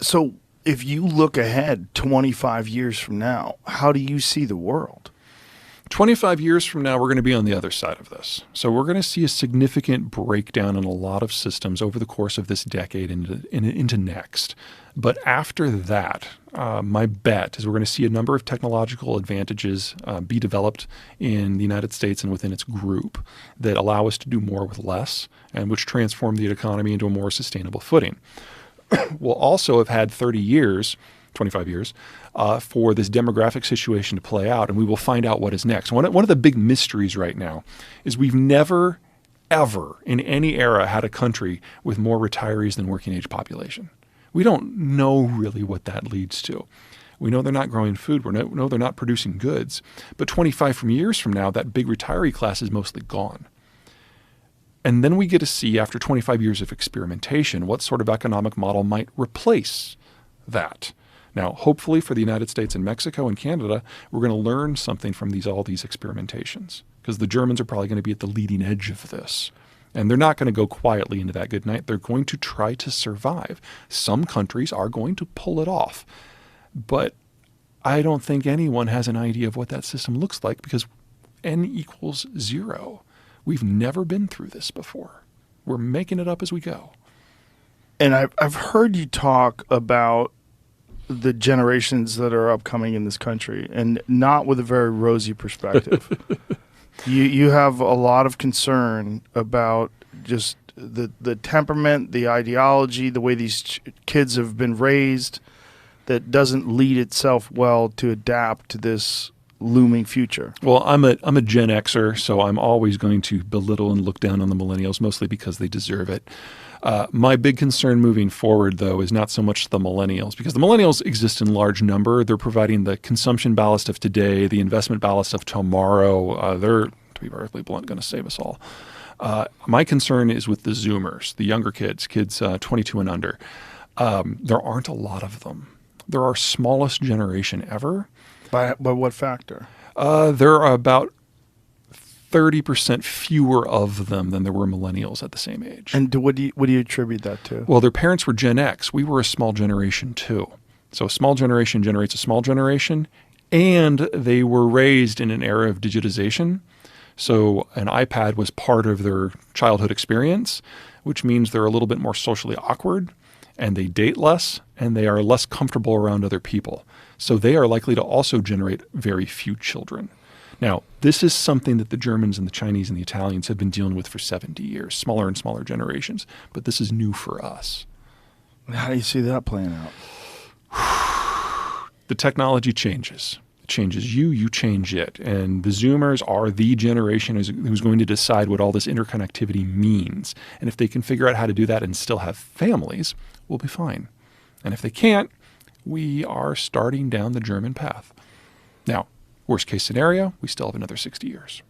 So if you look ahead 25 years from now, how do you see the world? 25 years from now, we're going to be on the other side of this. So we're going to see a significant breakdown in a lot of systems over the course of this decade into next. But after that, my bet is we're going to see a number of technological advantages be developed in the United States and within its group that allow us to do more with less and which transform the economy into a more sustainable footing. We'll also have had 30 years, 25 years, for this demographic situation to play out, and we will find out what is next. One of the big mysteries right now is we've never, ever in any era had a country with more retirees than working age population. We don't know really what that leads to. We know they're not growing food. We know they're not producing goods. But 25 years from now, that big retiree class is mostly gone. And then we get to see, after 25 years of experimentation, what sort of economic model might replace that. Now, hopefully for the United States and Mexico and Canada, we're going to learn something from all these experimentations, because the Germans are probably going to be at the leading edge of this. And they're not going to go quietly into that good night. They're going to try to survive. Some countries are going to pull it off. But I don't think anyone has an idea of what that system looks like, because n equals 0. We've never been through this before. We're making it up as we go. And I've heard you talk about the generations that are upcoming in this country, and not with a very rosy perspective. You have a lot of concern about just the temperament, the ideology, the way these kids have been raised, that doesn't lead itself well to adapt to this looming future. Well, I'm a Gen Xer, so I'm always going to belittle and look down on the millennials, mostly because they deserve it. My big concern moving forward, though, is not so much the millennials, because the millennials exist in large number. They're providing the consumption ballast of today, the investment ballast of tomorrow. They're, to be perfectly blunt, going to save us all. My concern is with the Zoomers, the younger kids 22 and under. There aren't a lot of them. They're our smallest generation ever. By what factor? There are about 30% fewer of them than there were millennials at the same age. And what do you attribute that to? Well, their parents were Gen X. We were a small generation too. So a small generation generates a small generation, and they were raised in an era of digitization. So an iPad was part of their childhood experience, which means they're a little bit more socially awkward, and they date less, and they are less comfortable around other people. So they are likely to also generate very few children. Now, this is something that the Germans and the Chinese and the Italians have been dealing with for 70 years, smaller and smaller generations. But this is new for us. How do you see that playing out? The technology changes. It changes you, you change it. And the Zoomers are the generation who's going to decide what all this interconnectivity means. And if they can figure out how to do that and still have families, we'll be fine. And if they can't, we are starting down the German path. Now, worst case scenario, we still have another 60 years.